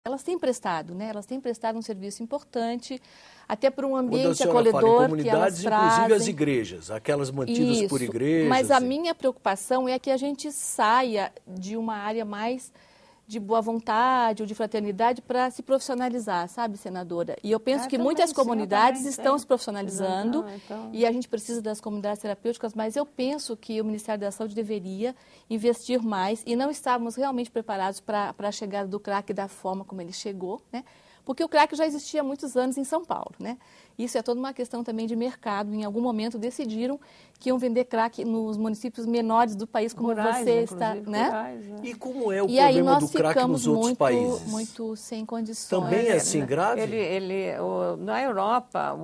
elas têm prestado, né? Elas têm prestado um serviço importante, até para um ambiente Quando a senhora acolhedor fala em que elas comunidades, trazem. inclusive as igrejas, aquelas mantidas por igrejas. Mas a minha preocupação é que a gente saia de uma área mais de boa vontade ou de fraternidade para se profissionalizar, sabe, senadora? E eu penso que muitas comunidades estão se profissionalizando e a gente precisa das comunidades terapêuticas, mas eu penso que o Ministério da Saúde deveria investir mais e não estávamos realmente preparados para a chegada do crack da forma como ele chegou, né? Porque o crack já existia há muitos anos em São Paulo, né? Isso é toda uma questão também de mercado. Em algum momento decidiram que iam vender crack nos municípios menores do país, como rurais, você está, né? Rurais, né? E como é o problema do crack nos outros países? Muito sem condições. Também é assim grave? Na Europa,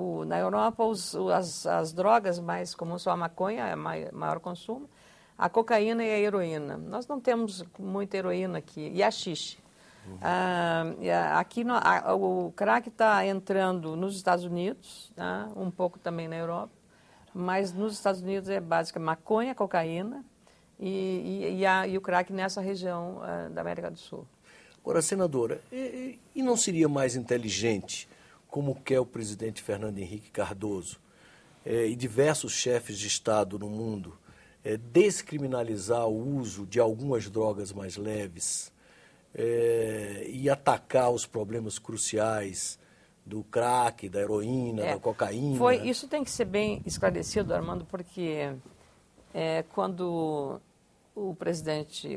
as drogas mais comuns são a maconha, é maior consumo, a cocaína e a heroína. Nós não temos muita heroína aqui, e a xixi. Aqui o crack está entrando nos Estados Unidos, tá? Um pouco também na Europa, mas nos Estados Unidos é basicamente maconha, cocaína e o crack nessa região da América do Sul. Agora, senadora, e não seria mais inteligente, como quer o presidente Fernando Henrique Cardoso e diversos chefes de Estado no mundo, descriminalizar o uso de algumas drogas mais leves e atacar os problemas cruciais do crack, da heroína, da cocaína? Isso tem que ser bem esclarecido, Armando, porque quando o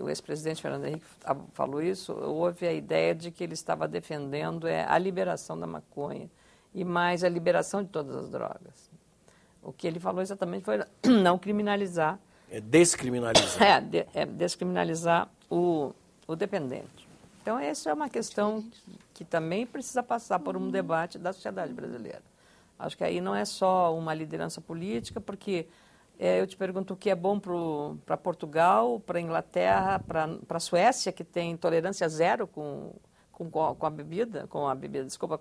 ex-presidente Fernando Henrique falou isso, houve a ideia de que ele estava defendendo a liberação da maconha e mais a liberação de todas as drogas. O que ele falou exatamente foi não criminalizar. Descriminalizar. Descriminalizar o dependente. Então, essa é uma questão que também precisa passar por um debate da sociedade brasileira. Acho que aí não é só uma liderança política, porque eu te pergunto o que é bom para Portugal, para a Inglaterra, para a Suécia, que tem tolerância zero com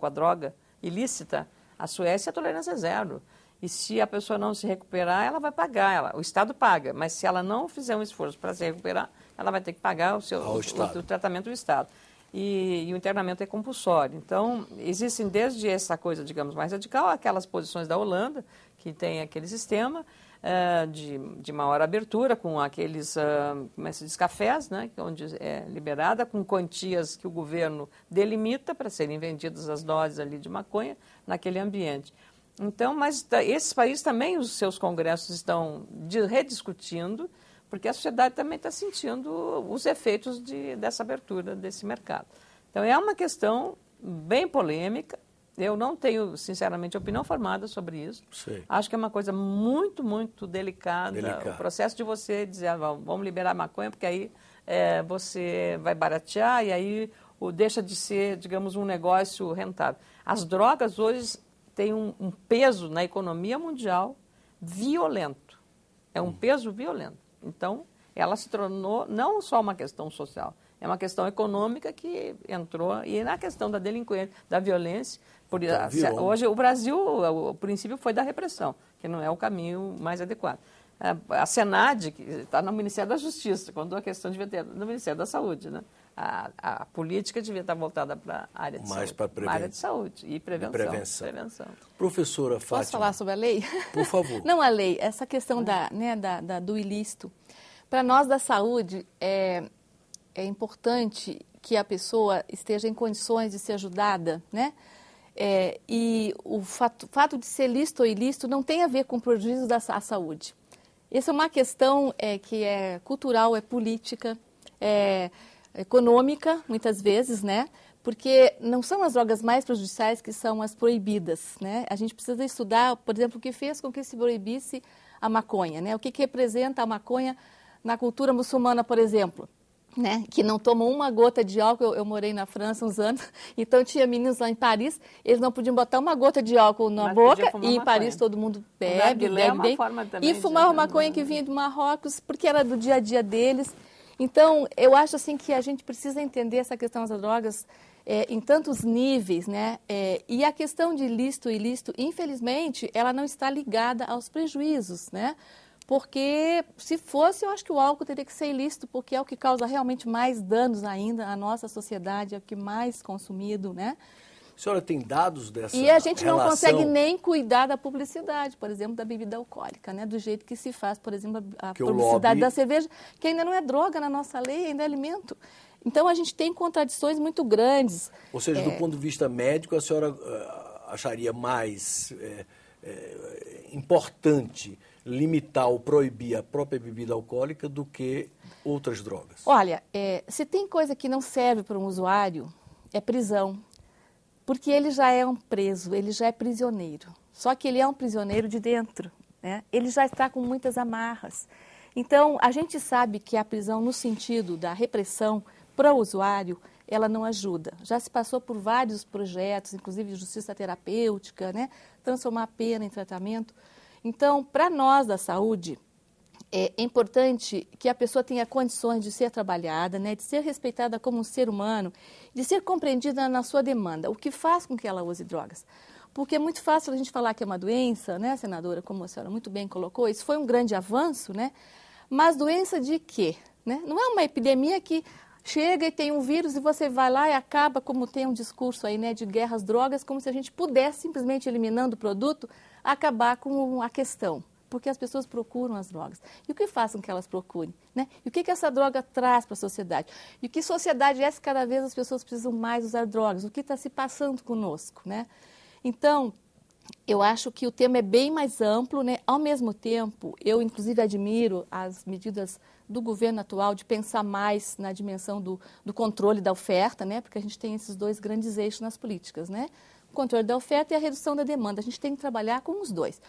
a droga ilícita. A Suécia é tolerância zero. E se a pessoa não se recuperar, ela vai pagar. O Estado paga, mas se ela não fizer um esforço para se recuperar, ela vai ter que pagar o tratamento do Estado. E o internamento é compulsório. Então, existem desde essa coisa, digamos, mais radical, aquelas posições da Holanda, que tem aquele sistema de maior abertura, com aqueles cafés, né, onde é liberada, com quantias que o governo delimita para serem vendidas as doses ali de maconha naquele ambiente. Então, mas esses países também, os seus congressos estão rediscutindo, porque a sociedade também está sentindo os efeitos dessa abertura desse mercado. Então, é uma questão bem polêmica. Eu não tenho, sinceramente, opinião formada sobre isso. Sei. Acho que é uma coisa muito, muito delicada. O processo de você dizer, vamos liberar a maconha, porque aí você vai baratear e aí deixa de ser, digamos, um negócio rentável. As drogas hoje têm um peso na economia mundial violento. É um peso violento. Então, ela se tornou não só uma questão social, é uma questão econômica que entrou, e na questão da delinquência, da violência. Hoje, o Brasil, o princípio foi da repressão, que não é o caminho mais adequado. A Senad, que está no Ministério da Justiça, quando a questão devia ter no Ministério da Saúde, né? A política devia estar voltada para a área de saúde. Para a área de saúde e prevenção. Professora Fátima. Posso falar sobre a lei? Por favor. Não a lei, essa questão do ilícito. Para nós da saúde, é importante que a pessoa esteja em condições de ser ajudada, né? E o fato de ser lícito ou ilícito não tem a ver com prejuízo à saúde. Essa é uma questão que é cultural, é política, econômica, muitas vezes, né? Porque não são as drogas mais prejudiciais que são as proibidas, né? A gente precisa estudar, por exemplo, o que fez com que se proibisse a maconha, né? O que representa a maconha na cultura muçulmana, por exemplo, né? Que não tomam uma gota de álcool. Eu morei na França uns anos, então tinha meninos lá em Paris, eles não podiam botar uma gota de álcool na boca, e em Paris todo mundo bebe bem, e fumava maconha que vinha do Marrocos, porque era do dia a dia deles. Então, eu acho assim que a gente precisa entender essa questão das drogas em tantos níveis, né? E a questão de lícito e ilícito, infelizmente, ela não está ligada aos prejuízos, né? Porque, se fosse, eu acho que o álcool teria que ser ilícito, porque é o que causa realmente mais danos ainda à nossa sociedade, é o que mais consumido, né? A senhora tem dados dessa E a gente não relação? consegue nem cuidar da publicidade, por exemplo, da bebida alcoólica, né? Do jeito que se faz, por exemplo, a publicidade da cerveja, que ainda não é droga na nossa lei, ainda é alimento. Então, a gente tem contradições muito grandes. Ou seja, do ponto de vista médico, a senhora acharia mais importante limitar ou proibir a própria bebida alcoólica do que outras drogas? Olha, se tem coisa que não serve para um usuário, é prisão. Porque ele já é um preso, ele já é prisioneiro. Só que ele é um prisioneiro de dentro, né? Ele já está com muitas amarras. Então, a gente sabe que a prisão, no sentido da repressão para o usuário, ela não ajuda. Já se passou por vários projetos, inclusive de justiça terapêutica, né? Transformar a pena em tratamento. Então, para nós da saúde, é importante que a pessoa tenha condições de ser trabalhada, né, de ser respeitada como um ser humano, de ser compreendida na sua demanda, o que faz com que ela use drogas. Porque é muito fácil a gente falar que é uma doença, né, senadora, como a senhora muito bem colocou, isso foi um grande avanço, né, mas doença de quê? Né? Não é uma epidemia que chega e tem um vírus e você vai lá e acaba, como tem um discurso aí, né, de guerra às drogas, como se a gente pudesse, simplesmente eliminando o produto, acabar com a questão. Porque as pessoas procuram as drogas. E o que faz com que elas procurem? Né? E o que essa droga traz para a sociedade? E que sociedade é essa que cada vez as pessoas precisam mais usar drogas? O que está se passando conosco? Né? Então, eu acho que o tema é bem mais amplo. Né? Ao mesmo tempo, eu inclusive admiro as medidas do governo atual de pensar mais na dimensão do controle da oferta, né? Porque a gente tem esses dois grandes eixos nas políticas. Né? O controle da oferta e a redução da demanda. A gente tem que trabalhar com os dois.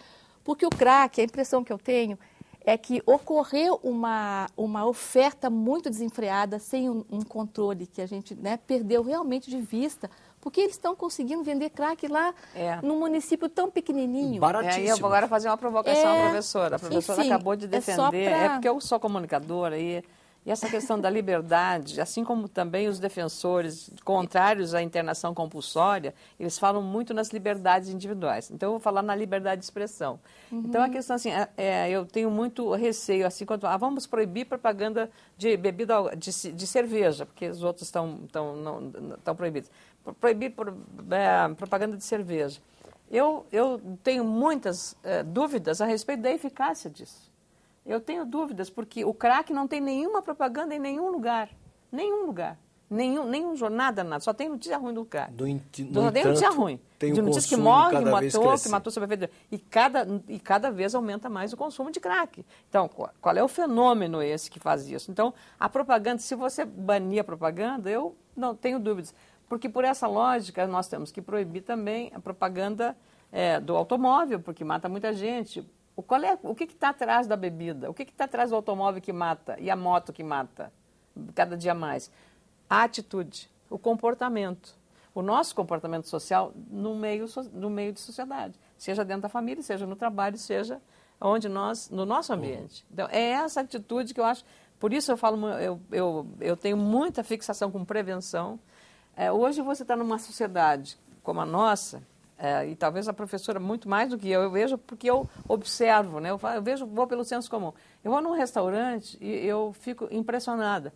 Porque o crack, a impressão que eu tenho é que ocorreu uma oferta muito desenfreada, sem um controle, que a gente, né, perdeu realmente de vista, porque eles estão conseguindo vender crack lá num município tão pequenininho. Baratíssimo. E eu vou agora fazer uma provocação à professora. A professora enfim, acabou de defender, porque eu sou comunicadora e essa questão da liberdade, assim como também os defensores contrários à internação compulsória, eles falam muito nas liberdades individuais. Então, eu vou falar na liberdade de expressão. Então, a questão assim, eu tenho muito receio, assim, quanto vamos proibir propaganda de bebida, de cerveja, porque os outros estão proibidos. Proibir propaganda de cerveja. Eu tenho muitas dúvidas a respeito da eficácia disso. Eu tenho dúvidas, porque o crack não tem nenhuma propaganda em nenhum lugar. Nenhum lugar. Nenhum jornal, nada. Só tem notícia ruim do crack. Só tem notícia ruim. Tem de um notícia que consumo morre, que matou seu bebê. E cada vez aumenta mais o consumo de crack. Então, qual é o fenômeno esse que faz isso? Então, a propaganda, se você banir a propaganda, eu não tenho dúvidas. Porque por essa lógica, nós temos que proibir também a propaganda do automóvel, porque mata muita gente. O que está atrás da bebida? O que está atrás do automóvel que mata e a moto que mata cada dia mais? A atitude, o comportamento, o nosso comportamento social no meio de sociedade, seja dentro da família, seja no trabalho, seja no nosso ambiente. Então, é essa atitude que eu acho, por isso eu falo, eu tenho muita fixação com prevenção. Hoje você está numa sociedade como a nossa, e talvez a professora muito mais do que eu vejo porque eu observo, né? Eu vejo, vou pelo senso comum. Eu vou num restaurante e eu fico impressionada.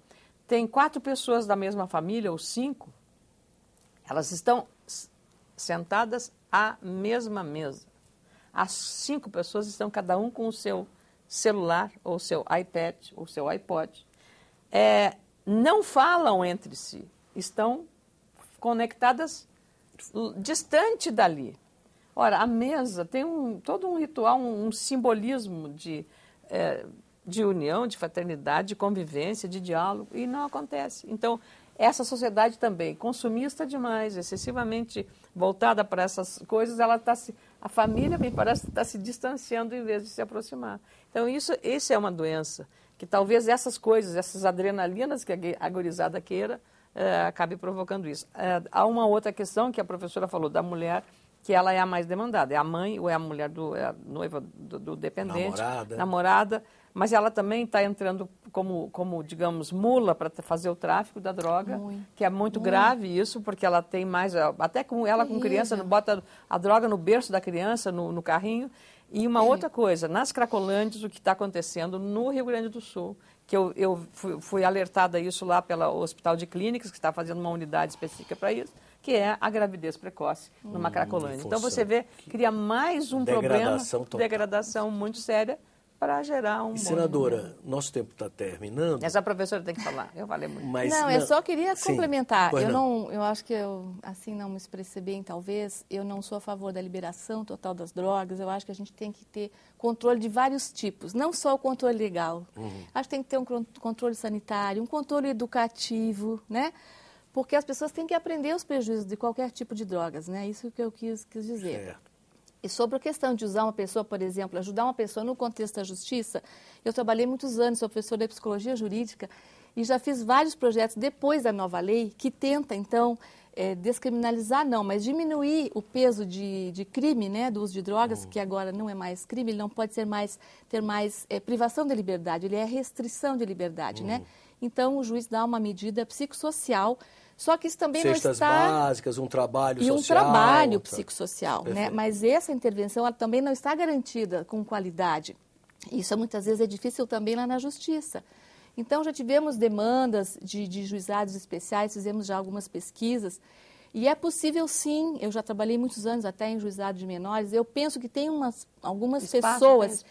Tem 4 pessoas da mesma família, ou 5, elas estão sentadas à mesma mesa. As 5 pessoas estão cada um com o seu celular, ou seu iPad, ou seu iPod. Não falam entre si, estão conectadas distante dali. Ora, a mesa tem todo um ritual, um simbolismo de união, de fraternidade, de convivência, de diálogo, e não acontece. Então, essa sociedade também, consumista demais, excessivamente voltada para essas coisas, a família, me parece, está se distanciando em vez de se aproximar. Então, isso é uma doença, que talvez essas coisas, essas adrenalinas que a gurizada queira, acabe provocando isso. Há uma outra questão que a professora falou da mulher, que ela é a mais demandada. É a mãe ou é a mulher a noiva do dependente, namorada, mas ela também está entrando como, digamos, mula para fazer o tráfico da droga, que é muito grave isso, porque ela tem mais, até com ela com criança, bota a droga no berço da criança, no carrinho. E uma outra coisa, nas Cracolândias, o que está acontecendo no Rio Grande do Sul, que eu fui alertada a isso lá pelo Hospital de Clínicas, que está fazendo uma unidade específica para isso, que é a gravidez precoce numa Cracolândia. Então, você vê, cria mais um problema, degradação muito séria, para gerar um... Senadora, nosso tempo está terminando. Essa professora tem que falar, eu falei muito. Mas, eu só queria complementar. Sim, eu acho que eu, assim, não me expressei bem, talvez. Eu não sou a favor da liberação total das drogas. Eu acho que a gente tem que ter controle de vários tipos, não só o controle legal. Acho que tem que ter um controle sanitário, um controle educativo, né? Porque as pessoas têm que aprender os prejuízos de qualquer tipo de drogas, né? Isso que eu quis dizer. Certo. E sobre a questão de usar uma pessoa, por exemplo, ajudar uma pessoa no contexto da justiça, eu trabalhei muitos anos, sou professora de psicologia jurídica e já fiz vários projetos depois da nova lei que tenta, então, descriminalizar não, mas diminuir o peso de crime, né, do uso de drogas, que agora não é mais crime, ele não pode ter mais privação de liberdade, ele é restrição de liberdade, né? Então, o juiz dá uma medida psicossocial. Só que isso também não está... Cestas básicas, um trabalho social. E um trabalho psicossocial, né? Mas essa intervenção ela também não está garantida com qualidade. Isso muitas vezes é difícil também lá na justiça. Então, já tivemos demandas de juizados especiais, fizemos já algumas pesquisas. E é possível, sim, eu já trabalhei muitos anos até em juizado de menores, eu penso que tem algumas pessoas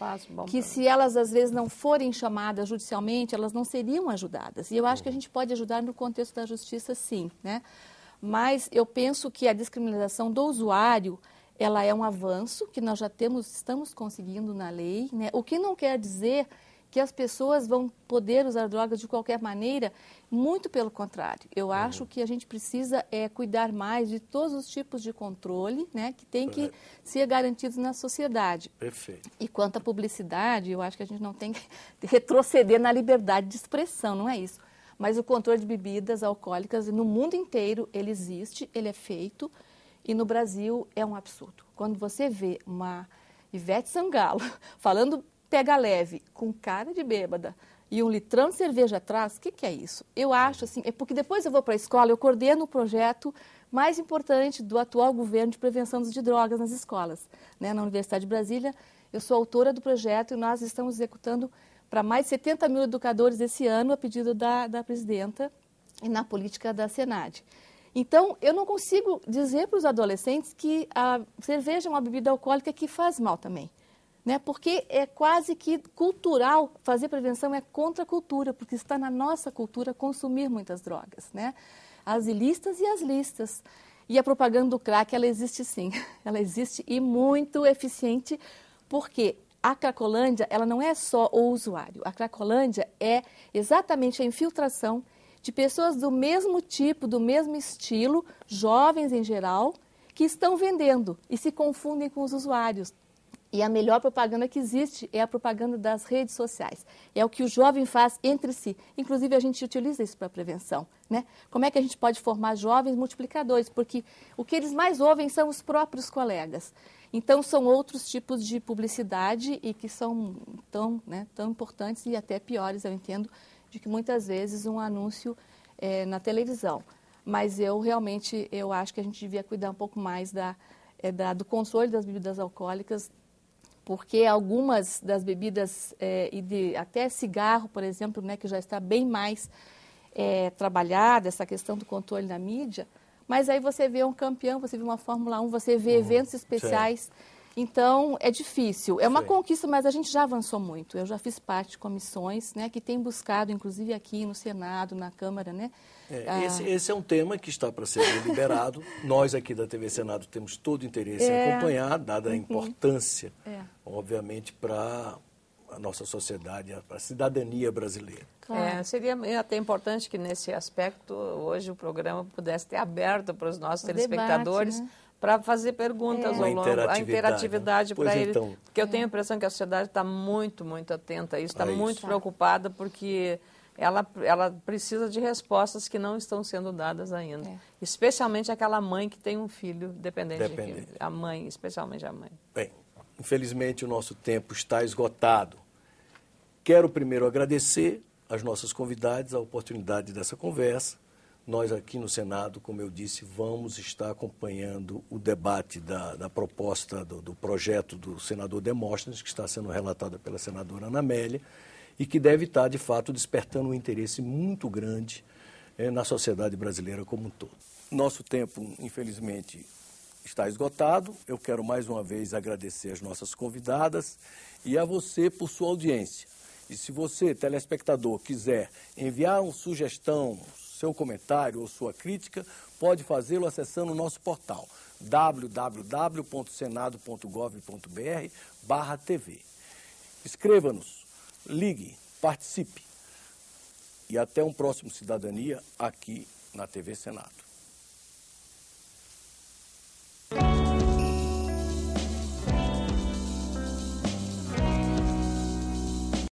que se elas às vezes não forem chamadas judicialmente, elas não seriam ajudadas. E eu acho que a gente pode ajudar no contexto da justiça, sim, né? Mas eu penso que a descriminalização do usuário, ela é um avanço que nós já estamos conseguindo na lei, né? O que não quer dizer que as pessoas vão poder usar drogas de qualquer maneira, muito pelo contrário. Eu acho que a gente precisa cuidar mais de todos os tipos de controle, né, que tem que ser garantidos na sociedade. Perfeito. E quanto à publicidade, eu acho que a gente não tem que retroceder na liberdade de expressão, não é isso. Mas o controle de bebidas alcoólicas, no mundo inteiro, ele existe, ele é feito, e no Brasil é um absurdo. Quando você vê uma Ivete Sangalo falando pega leve, com cara de bêbada, e 1 litrão de cerveja atrás, o que é isso? Eu acho assim, porque depois eu vou para a escola, eu coordeno o projeto mais importante do atual governo de prevenção de drogas nas escolas. Né? Na Universidade de Brasília, eu sou autora do projeto e nós estamos executando para mais de 70 mil educadores esse ano, a pedido da presidenta e na política da Senad. Então, eu não consigo dizer para os adolescentes que a cerveja é uma bebida alcoólica que faz mal também. Né? Porque é quase que cultural, fazer prevenção é contra a cultura, porque está na nossa cultura consumir muitas drogas, né? As ilícitas e as lícitas. E a propaganda do crack, ela existe sim, ela existe e muito eficiente, porque a Cracolândia, ela não é só o usuário, a Cracolândia é exatamente a infiltração de pessoas do mesmo tipo, do mesmo estilo, jovens em geral, que estão vendendo e se confundem com os usuários. E a melhor propaganda que existe é a propaganda das redes sociais. É o que o jovem faz entre si. Inclusive, a gente utiliza isso para prevenção. Né? Como é que a gente pode formar jovens multiplicadores? Porque o que eles mais ouvem são os próprios colegas. Então, são outros tipos de publicidade e que são tão importantes e até piores, eu entendo, de que muitas vezes um anúncio na televisão. Mas eu acho que a gente devia cuidar um pouco mais do controle das bebidas alcoólicas, porque algumas das bebidas, até cigarro, por exemplo, né, que já está bem mais trabalhada, essa questão do controle na mídia, mas aí você vê um campeão, você vê uma Fórmula 1, você vê eventos especiais, certo. Então é difícil. É uma conquista, mas a gente já avançou muito. Eu já fiz parte de comissões, né, que têm buscado, inclusive aqui no Senado, na Câmara, né? Esse é um tema que está para ser deliberado. Nós aqui da TV Senado temos todo o interesse em acompanhar, dada a importância, obviamente, para a nossa sociedade, para a cidadania brasileira. Claro. Seria até importante que, nesse aspecto, hoje o programa pudesse ter aberto para os nossos telespectadores, debate, né? Para fazer perguntas ao longo, a interatividade para eles. Então, porque eu tenho a impressão que a sociedade está muito, muito atenta a isso, está muito preocupada, porque ela precisa de respostas que não estão sendo dadas ainda. Especialmente aquela mãe que tem um filho dependente. De a mãe, especialmente a mãe. Bem, infelizmente o nosso tempo está esgotado. Quero primeiro agradecer às nossas convidadas a oportunidade dessa conversa. Nós aqui no Senado, como eu disse, vamos estar acompanhando o debate da proposta do projeto do senador Demóstenes, que está sendo relatada pela senadora Ana Amélia, e que deve estar, de fato, despertando um interesse muito grande na sociedade brasileira como um todo. Nosso tempo, infelizmente, está esgotado. Eu quero mais uma vez agradecer as nossas convidadas e a você por sua audiência. E se você, telespectador, quiser enviar uma sugestão, seu comentário ou sua crítica, pode fazê-lo acessando o nosso portal www.senado.gov.br/TV. Escreva-nos, ligue, participe. E até um próximo Cidadania aqui na TV Senado.